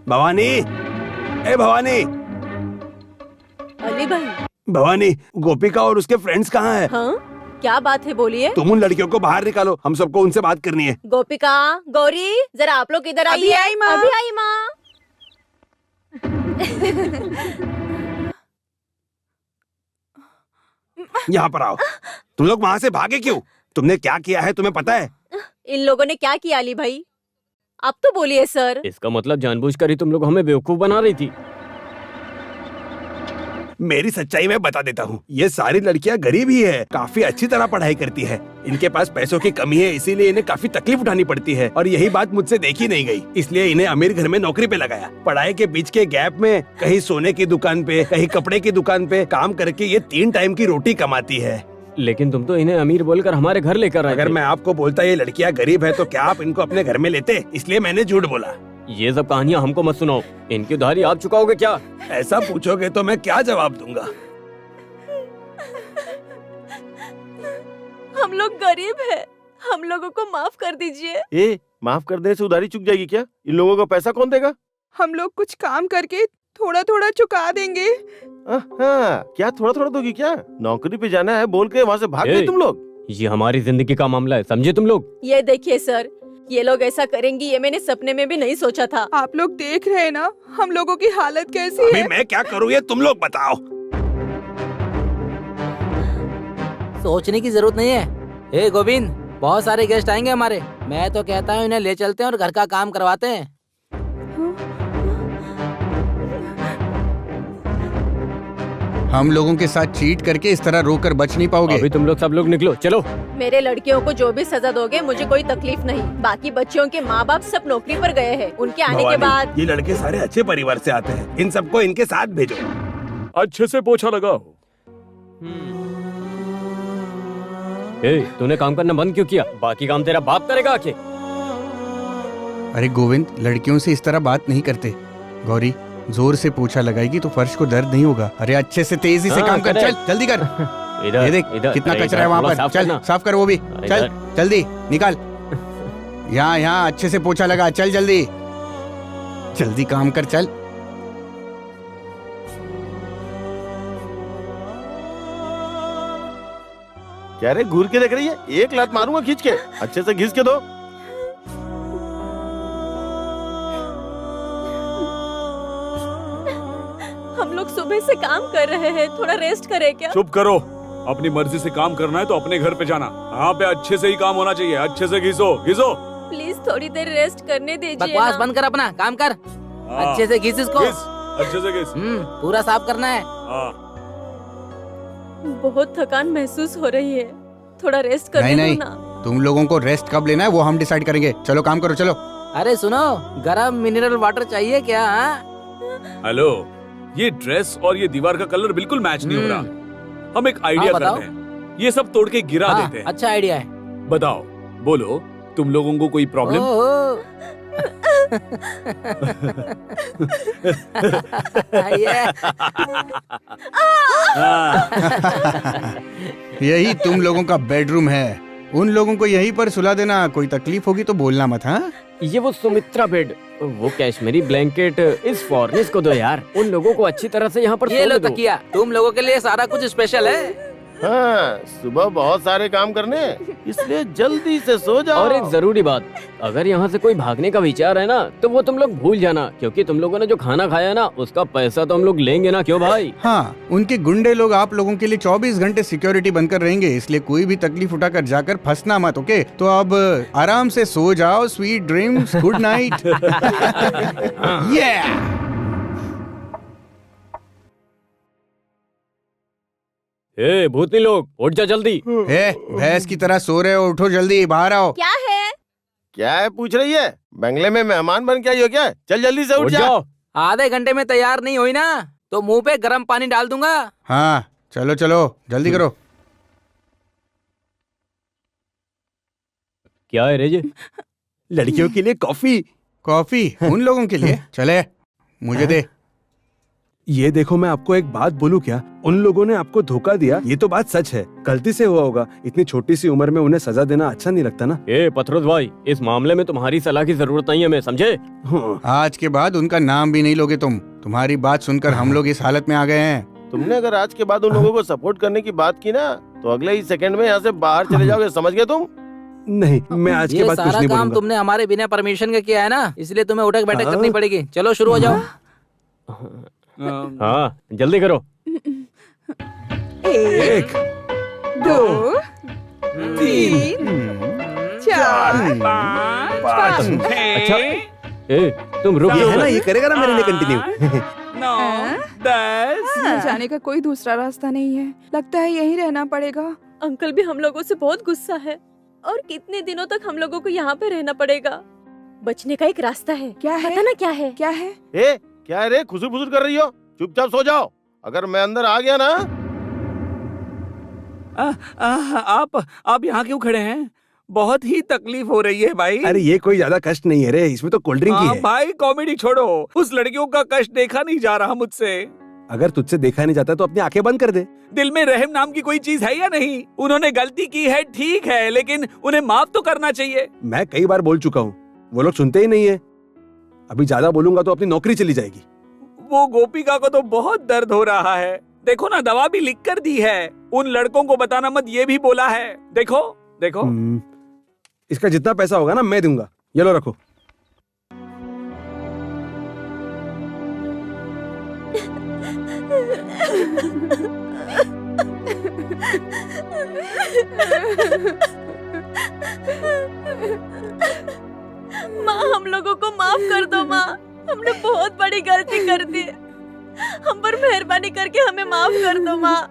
भवानी, ए भवानी, अली भाई। भवानी, गोपिका और उसके फ्रेंड्स कहाँ हैं? हाँ, क्या बात है, बोलिए। तुम उन लड़कियों को बाहर निकालो, हम सबको उनसे बात करनी है। गोपिका, गौरी, जरा आप लोग इधर आइए। अभी आई माँ। अभी आई माँ। यहाँ पर आओ। तुम लोग वहाँ से भागे क्यों? तुमने क्या किया है तुम्हें पता है? इन लोगों ने क्या किया अली भाई? आप तो बोलिए सर। इसका मतलब जानबूझकर ही तुम लोग हमें बेवकूफ बना रही थी। मेरी सच्चाई मैं बता देता हूँ। ये सारी लड़कियाँ गरीब ही है, काफी अच्छी तरह पढ़ाई करती है। इनके पास पैसों की कमी है, इसीलिए इन्हें काफी तकलीफ उठानी पड़ती है और यही बात मुझसे देखी नहीं गई, इसलिए इन्हें अमीर घर में नौकरी पे लगाया। पढ़ाई के बीच के गैप में कहीं सोने की दुकान पे, कहीं कपड़े की दुकान पे काम करके ये 3 टाइम की रोटी कमाती है। लेकिन तुम तो इन्हें अमीर बोलकर हमारे घर लेकर आए अगर थे। मैं आपको बोलता ये लड़कियाँ गरीब है तो क्या आप इनको अपने घर में लेते? इसलिए मैंने झूठ बोला। ये सब कहानियाँ हमको मत सुनाओ। इनकी उधारी आप चुकाओगे क्या? ऐसा पूछोगे तो मैं क्या जवाब दूंगा? हम लोग गरीब हैं, हम लोगों को माफ कर दीजिए। ए, माफ कर देने से उधारी चुक जाएगी क्या? इन लोगों का पैसा कौन देगा? हम लोग कुछ काम करके थोड़ा थोड़ा चुका देंगे। हाँ, क्या थोड़ा थोड़ा दोगी क्या? नौकरी पे जाना है बोल के वहाँ से भाग गए तुम लोग। ये हमारी जिंदगी का मामला है, समझे तुम लोग? ये देखिए सर, ये लोग ऐसा करेंगी ये मैंने सपने में भी नहीं सोचा था। आप लोग देख रहे हैं ना हम लोगों की हालत कैसी अभी है। मैं क्या करूँ ये तुम लोग बताओ। सोचने की जरूरत नहीं है। हे गोविंद, बहुत सारे गेस्ट आएंगे हमारे। मैं तो कहता हूँ इन्हें ले चलते हैं और घर का काम करवाते हैं। हम लोगों के साथ चीट करके इस तरह रोकर बच नहीं पाओगे। अभी तुम लोग सब लोग निकलो, चलो। मेरे लड़कियों को जो भी सजा दोगे मुझे कोई तकलीफ नहीं। बाकी बच्चियों के माँ बाप सब नौकरी पर गए हैं, उनके आने के भवानी, बाद। ये लड़के सारे अच्छे परिवार से आते हैं, इन सबको इनके साथ भेजो। अच्छे से पोछा लगाओ। तूने काम करना बंद क्यों किया? बाकी काम तेरा बाप करेगा आके। अरे गोविंद, लड़कियों से इस तरह बात नहीं करते। गौरी, जोर से पोछा लगाएगी तो फर्श को दर्द नहीं होगा। अरे अच्छे से तेजी से काम कर, चल जल्दी कर। ये देख कितना कचरा है वहाँ पर, चल साफ कर वो भी। चल जल्दी निकाल। यहाँ यहाँ अच्छे से पोछा लगा, चल जल्दी जल्दी काम कर, चल। क्या रे, घूर के देख रही है? एक लात मारूंगा खींच के। अच्छे से घिस के दो। हम लोग सुबह से काम कर रहे हैं, थोड़ा रेस्ट करें क्या? चुप करो। अपनी मर्जी से काम करना है तो अपने घर पे जाना। यहाँ पे अच्छे से ही काम होना चाहिए। अच्छे से घिसो घिसो। प्लीज थोड़ी देर रेस्ट करने दीजिए बकवास ना। बंद कर, अपना काम कर। हाँ। अच्छे से घिस इसको। घिस, अच्छे से घिस। पूरा साफ करना है। हाँ। बहुत थकान महसूस हो रही है, थोड़ा रेस्ट करने नहीं दो नहीं, ना। तुम लोगों को रेस्ट कब लेना है वो हम डिसाइड करेंगे। चलो काम करो, चलो। अरे सुनो, गरम मिनरल वाटर चाहिए क्या? हेलो, ये ड्रेस और ये दीवार का कलर बिल्कुल मैच नहीं हो रहा। हम एक आइडिया बताओ। करते हैं, ये सब तोड़ के गिरा देते हैं। अच्छा आइडिया है। बताओ, बोलो, तुम लोगों को कोई प्रॉब्लम? यही तुम लोगों का बेडरूम है। उन लोगों को यहीं पर सुला देना। कोई तकलीफ होगी तो बोलना मत। हाँ, ये वो सुमित्रा बेड, वो कैश्मीरी ब्लैंकेट इस फॉरनेस को दो यार। उन लोगों को अच्छी तरह से यहाँ पर ये लो सोने दो। तकिया, तुम लोगों के लिए सारा कुछ स्पेशल है। हाँ, सुबह बहुत सारे काम करने हैं, इसलिए जल्दी से सो जाओ। और एक जरूरी बात, अगर यहाँ से कोई भागने का विचार है ना तो वो तुम लोग भूल जाना, क्योंकि तुम लोगों ने जो खाना खाया ना उसका पैसा तो हम लोग लेंगे ना। क्यों भाई? हाँ, उनके गुंडे लोग आप लोगों के लिए 24 घंटे सिक्योरिटी बनकर रहेंगे, इसलिए कोई भी तकलीफ उठाकर जाकर फंसना मत। ओके, तो अब आराम से सो जाओ। Sweet dreams, good night. ए भूतनी लोग, उठ जा जल्दी। भैंस की तरह सो रहे हो, उठो जल्दी, बाहर आओ। क्या है? क्या है पूछ रही है? बंगले में मेहमान बन के आई हो क्या? चल जल्दी से उठ जा। आधे घंटे में तैयार नहीं हुई ना तो मुंह पे गर्म पानी डाल दूंगा। हाँ चलो चलो जल्दी करो। क्या है रेजे? लड़कियों के लिए कॉफी। कॉफी उन लोगों के लिए? चले, मुझे दे। ये देखो, मैं आपको एक बात बोलूं क्या? उन लोगों ने आपको धोखा दिया, ये तो बात सच है। गलती से हुआ होगा। इतनी छोटी सी उम्र में उन्हें सजा देना अच्छा नहीं लगता ना। पथरोज भाई, इस मामले में तुम्हारी सलाह की जरूरत नहीं है, मैं समझे? हाँ। आज के बाद उनका नाम भी नहीं लोगे तुम। तुम्हारी बात सुनकर हम लोग इस हालत में आ गए हैं। तुमने अगर आज के बाद उन लोगों को सपोर्ट करने की बात की ना, तो अगले ही सेकंड में यहाँ से बाहर चले जाओगे, समझ गए तुम? नहीं, मैं आज के ये बाद कुछ सारा नहीं काम बोलूंगा। तुमने हमारे बिना परमिशन के किया है ना, इसलिए तुम्हें उठक बैठक हाँ। करनी पड़ेगी। चलो शुरू हो जाओ। हाँ, जल्दी करो। 1 2 3 4 पाँच। अच्छा, तुम रुक ये जाओ है ना, बस। ये करेगा ना मेरे लिए कंटिन्यू। 9 10 जाने का कोई दूसरा रास्ता नहीं है। लगता है यहीं रहना पड़ेगा। अंकल भी हम लोगों से बहुत गुस्सा है और कितने दिनों तक हम लोगों को यहाँ पे रहना पड़ेगा। बचने का एक रास्ता है। क्या है? पता ना क्या है? क्या है? ए, क्या है रे, खुसुर फुसुर कर रही हो? चुपचाप सो जाओ। अगर मैं अंदर आ गया ना, आप यहाँ क्यों खड़े हैं? बहुत ही तकलीफ हो रही है भाई। अरे ये कोई ज्यादा कष्ट नहीं है रे, इसमें तो कोल्ड ड्रिंक ही है। भाई कॉमेडी छोड़ो, उस लड़कियों का कष्ट देखा नहीं जा रहा मुझसे। अगर तुझसे देखा नहीं जाता तो अपनी आंखें बंद कर दे। दिल में रहम नाम की कोई चीज है या नहीं? उन्होंने गलती की है, ठीक है, लेकिन उन्हें माफ तो करना चाहिए। मैं कई बार बोल चुका हूँ, वो लोग सुनते ही नहीं है। अभी ज्यादा बोलूंगा तो अपनी नौकरी चली जाएगी। वो गोपिका को तो बहुत दर्द हो रहा है। देखो ना, दवा भी लिख कर दी है। उन लड़कों को बताना मत, ये भी बोला है। देखो देखो। इसका जितना पैसा होगा ना मैं दूंगा। ये लो रखो। माँ, हम लोगों को माफ कर दो माँ। हमने बहुत बड़ी गलती कर दी। हम पर मेहरबानी करके हमें माफ कर दो माँ।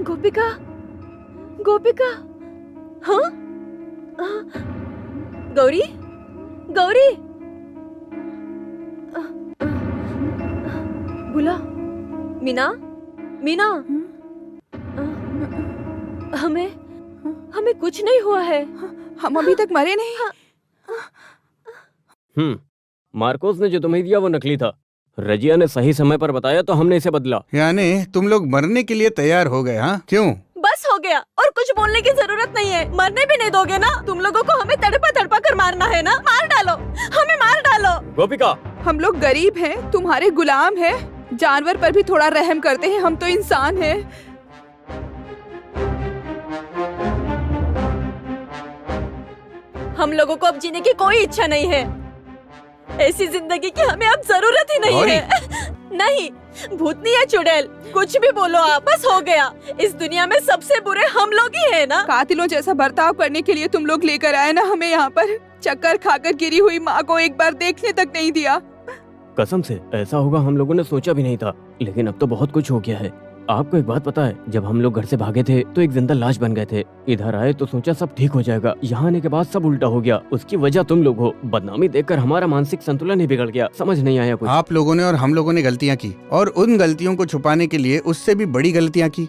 गोपिका, गोपिका, हाँ? गौरी, गौरी, बुला। मीना, मीना, हमें कुछ नहीं हुआ है। हम अभी तक मरे नहीं। मार्कोस ने जो तुम्हें दिया वो नकली था। रजिया ने सही समय पर बताया तो हमने इसे बदला। यानी तुम लोग मरने के लिए तैयार हो गए? हाँ, क्यों? बस हो गया, और कुछ बोलने की जरूरत नहीं है। मरने भी नहीं दोगे ना? तुम लोगों को हमें तड़पा तड़पा कर मारना है ना? मार डालो, हमें मार डालो। गोपिका, हम लोग गरीब हैं, तुम्हारे गुलाम हैं। जानवर पर भी थोड़ा रहम करते हैं, हम तो इंसान हैं। हम लोगों को अब जीने की कोई इच्छा नहीं है। ऐसी जिंदगी की हमें अब जरूरत ही नहीं है। नहीं, भूतनी या चुड़ैल, कुछ भी बोलो आप, बस हो गया। इस दुनिया में सबसे बुरे हम लोग ही है ना? कातिलों जैसा बर्ताव करने के लिए तुम लोग लेकर आए ना हमें यहाँ पर। चक्कर खाकर गिरी हुई माँ को एक बार देखने तक नहीं दिया। कसम से ऐसा होगा हम लोगों ने सोचा भी नहीं था, लेकिन अब तो बहुत कुछ हो गया है। आपको एक बात पता है, जब हम लोग घर से भागे थे तो एक जिंदा लाश बन गए थे। इधर आए तो सोचा सब ठीक हो जाएगा, यहाँ आने के बाद सब उल्टा हो गया। उसकी वजह तुम लोग हो। बदनामी देखकर हमारा मानसिक संतुलन ही बिगड़ गया। समझ नहीं आया कुछ। आप लोगों ने और हम लोगों ने गलतियाँ की, और उन गलतियों को छुपाने के लिए उससे भी बड़ी गलतियाँ की।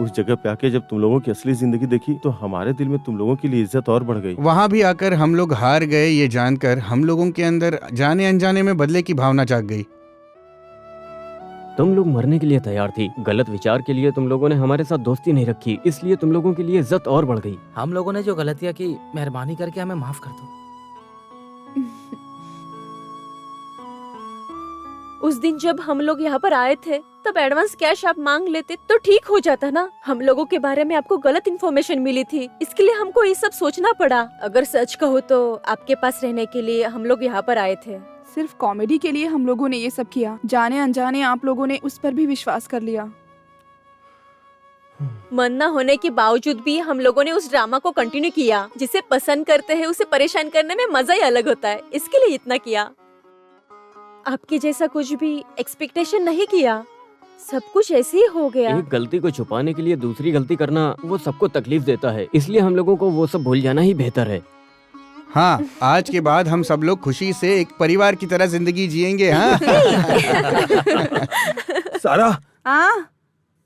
उस जगह पे आके जब तुम लोगों की असली जिंदगी देखी तो हमारे दिल में तुम लोगों के लिए इज्जत और बढ़ गई। वहाँ भी आकर हम लोग हार गए, ये जानकर हम लोगों के अंदर जाने अनजाने में बदले की भावना जाग गई। तुम लोग मरने के लिए तैयार थी। गलत विचार के लिए तुम लोगों ने हमारे साथ दोस्ती नहीं रखी, इसलिए तुम लोगों के लिए इज्जत और बढ़ गई। हम लोगों ने जो गलतियाँ की, मेहरबानी करके हमें माफ कर दो। उस दिन जब हम लोग यहाँ पर आए थे तब एडवांस कैश आप मांग लेते तो ठीक हो जाता ना। हम लोगों के बारे में आपको गलत इन्फॉर्मेशन मिली थी, इसके लिए हमको ये सब सोचना पड़ा। अगर सच कहो तो आपके पास रहने के लिए हम लोग यहाँ पर आए थे। सिर्फ कॉमेडी के लिए हम लोगों ने ये सब किया। जाने अनजाने आप लोगों ने उस पर भी विश्वास कर लिया। मन न होने के बावजूद भी हम लोगों ने उस ड्रामा को कंटिन्यू किया। जिसे पसंद करते हैं उसे परेशान करने में मजा ही अलग होता है, इसके लिए इतना किया। आपके जैसा कुछ भी एक्सपेक्टेशन नहीं किया, सब कुछ ऐसे ही हो गया। एक गलती को छुपाने के लिए दूसरी गलती करना वो सबको तकलीफ देता है, इसलिए हम लोगों को वो सब भूल जाना ही बेहतर है। हाँ, आज के बाद हम सब लोग खुशी से एक परिवार की तरह जिंदगी जिएंगे। हाँ सारा, हाँ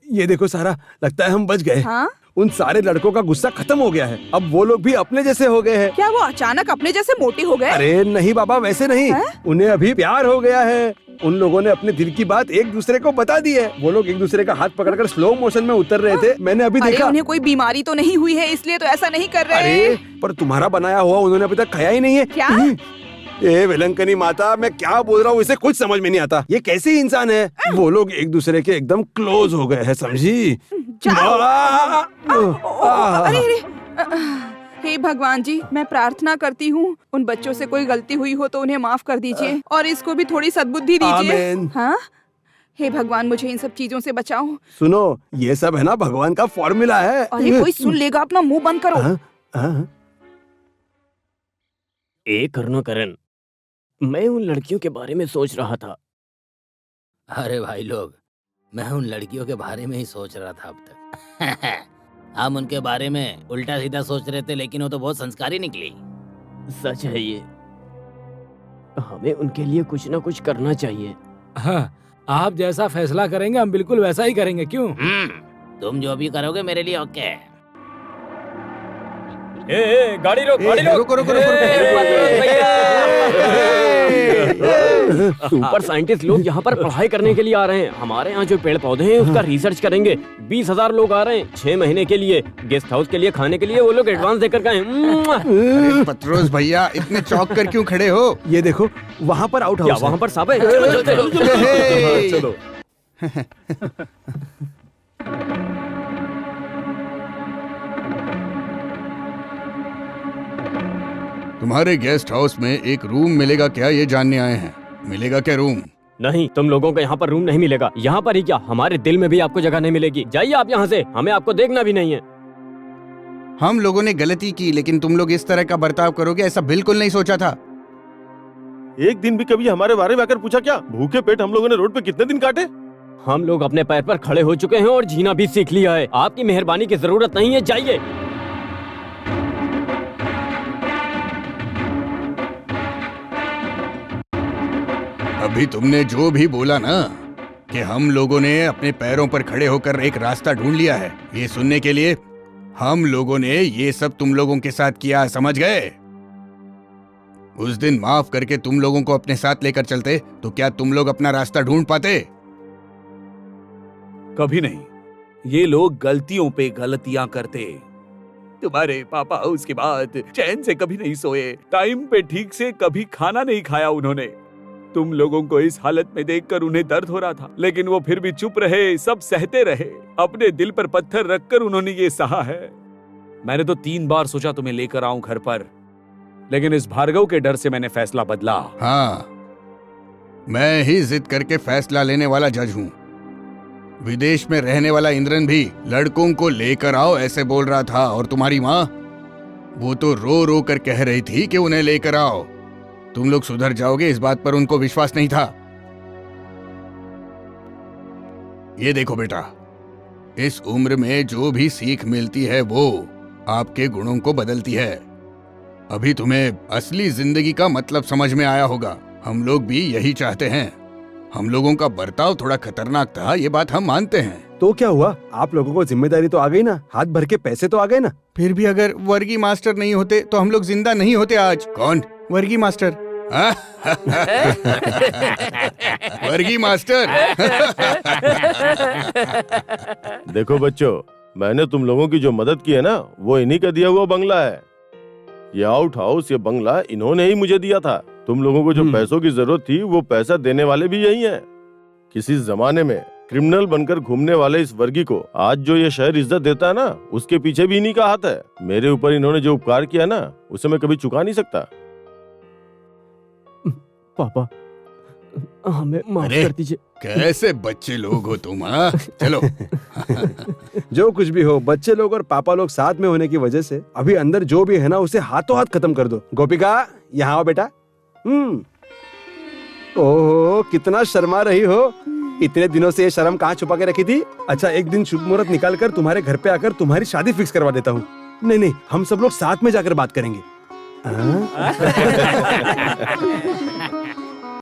ये देखो सारा, लगता है हम बच गए। हाँ, उन सारे लड़कों का गुस्सा खत्म हो गया है। अब वो लोग भी अपने जैसे हो गए हैं। क्या वो अचानक अपने जैसे मोटे हो गए? अरे नहीं बाबा, वैसे नहीं। उन्हें अभी प्यार हो गया है। उन लोगों ने अपने दिल की बात एक दूसरे को बता दी है। वो लोग एक दूसरे का हाथ पकड़कर स्लो मोशन में उतर रहे थे, मैंने अभी अरे देखा। उन्हें कोई बीमारी तो नहीं हुई है, इसलिए तो ऐसा नहीं कर रहे। अरे पर तुम्हारा बनाया हुआ उन्होंने अभी तक खाया ही नहीं है। क्या? ए विलंकनी माता, मैं क्या बोल रहा हूँ इसे कुछ समझ में नहीं आता। ये कैसे इंसान है? वो लोग एक दूसरे के एकदम क्लोज हो गए हैं, समझी? अरे हे भगवान जी, मैं प्रार्थना करती हूँ उन बच्चों से कोई गलती हुई हो तो उन्हें माफ कर दीजिए और इसको भी थोड़ी सद्बुद्धि दीजिए। आमीन। हाँ, हे भगवान मुझे इन सब चीजों से बचाओ। सुनो, ये सब है ना भगवान का फॉर्मूला है। अरे कोई सुन लेगा, अपना मुंह बंद करो। हाँ? ए करुणाकरण, मैं उन लड़कियों के बारे में सोच रहा था। अरे भाई लोग, मैं उन लड़कियों के बारे में ही सोच रहा था अब तक। हम उनके बारे में उल्टा सीधा सोच रहे थे, लेकिन वो तो बहुत संस्कारी निकली। सच है ये, हमें उनके लिए कुछ ना कुछ करना चाहिए। हाँ, आप जैसा फैसला करेंगे हम बिल्कुल वैसा ही करेंगे। क्यों? तुम जो भी करोगे मेरे लिए ओके है। गाड़ी रोक, गाड़ी रोक। रुको रुको रुको सुपर साइंटिस्ट लोग यहाँ पर पढ़ाई करने के लिए आ रहे हैं। हमारे यहाँ जो पेड़ पौधे हैं उसका रिसर्च करेंगे। 20,000 लोग आ रहे हैं 6 महीने के लिए। गेस्ट हाउस के लिए, खाने के लिए वो लोग एडवांस देकर गए। अरे पत्रोस भैया, इतने चौंक कर क्यों खड़े हो? ये देखो, वहाँ पर आउट क्या हाउस वहाँ पर सांप है? चलो चलते हैं। चलो। तुम्हारे गेस्ट हाउस में एक रूम मिलेगा क्या, ये जानने आए हैं। मिलेगा क्या रूम? नहीं, तुम लोगों को यहाँ पर रूम नहीं मिलेगा। यहाँ पर ही क्या, हमारे दिल में भी आपको जगह नहीं मिलेगी। जाइए आप यहाँ से, हमें आपको देखना भी नहीं है। हम लोगों ने गलती की, लेकिन तुम लोग इस तरह का बर्ताव करोगे ऐसा बिल्कुल नहीं सोचा था। एक दिन भी कभी हमारे बारे में आकर पूछा क्या? भूखे पेट हम लोगों ने रोड पे कितने दिन काटे? हम लोग अपने पैर पर खड़े हो चुके हैं और जीना भी सीख लिया है। आपकी मेहरबानी की जरूरत नहीं है, जाइए। अभी तुमने जो भी बोला ना कि हम लोगों ने अपने पैरों पर खड़े होकर एक रास्ता ढूंढ लिया है, ये सुनने के लिए हम लोगों ने ये सब तुम लोगों के साथ किया, समझ गए? उस दिन माफ करके तुम लोगों को अपने साथ लेकर चलते तो क्या तुम लोग अपना रास्ता ढूंढ पाते? कभी नहीं। ये लोग गलतियों पे गलतियां करते। तुम्हारे पापा उसके बाद चैन से कभी नहीं सोए, टाइम पे ठीक से कभी खाना नहीं खाया उन्होंने। तुम लोगों को इस हालत में देखकर उन्हें दर्द हो रहा था, लेकिन वो फिर भी चुप रहे, सब सहते रहे। अपने दिल पर पत्थर रखकर उन्होंने ये सहा है। मैंने तो 3 बार सोचा तुम्हें लेकर आऊं घर पर, लेकिन इस भार्गव के डर से मैंने फैसला बदला। हाँ, मैं ही जिद करके फैसला लेने वाला जज हूँ। विदेश में रहने वाला इंद्रन भी लड़कों को लेकर आओ ऐसे बोल रहा था, और तुम्हारी माँ, वो तो रो रो कर कह रही थी कि उन्हें लेकर आओ। तुम लोग सुधर जाओगे इस बात पर उनको विश्वास नहीं था। ये देखो बेटा, इस उम्र में जो भी सीख मिलती है वो आपके गुणों को बदलती है। अभी तुम्हें असली जिंदगी का मतलब समझ में आया होगा। हम लोग भी यही चाहते हैं। हम लोगों का बर्ताव थोड़ा खतरनाक था, ये बात हम मानते हैं। तो क्या हुआ? आप लोगों को जिम्मेदारी तो आ गई ना, हाथ भर के पैसे तो आ गए ना। फिर भी अगर वर्गी मास्टर नहीं होते तो हम लोग जिंदा नहीं होते आज। कौन? वर्गी मास्टर। वर्गी मास्टर। देखो बच्चों, मैंने तुम लोगों की जो मदद की है ना, वो इन्हीं का दिया हुआ बंगला है। ये आउट हाउस, ये बंगला इन्होंने ही मुझे दिया था। तुम लोगों को जो पैसों की जरूरत थी वो पैसा देने वाले भी यही हैं। किसी जमाने में क्रिमिनल बनकर घूमने वाले इस वर्गी को आज जो ये शहर इज्जत देता है ना, उसके पीछे भी इन्हीं का हाथ है। मेरे ऊपर इन्होंने जो उपकार किया ना, उसे मैं कभी चुका नहीं सकता। पापा, हमें माफ अरे। कर दीजिए। कैसे बच्चे लोग हो तुम, हाँ? चलो। जो कुछ भी हो, बच्चे लोग और पापा लोग साथ में होने की वजह से अभी अंदर जो भी है ना उसे हाथों हाथ खत्म कर दो। गोपिका, यहाँ आओ बेटा। ओहो, कितना शर्मा रही हो। इतने दिनों से ये शर्म कहाँ छुपा के रखी थी? अच्छा, एक दिन शुभ मुहूर्त निकाल कर तुम्हारे घर पे आकर तुम्हारी शादी फिक्स करवा देता हूँ। नहीं नहीं, हम सब लोग साथ में जाकर बात करेंगे। हाँ?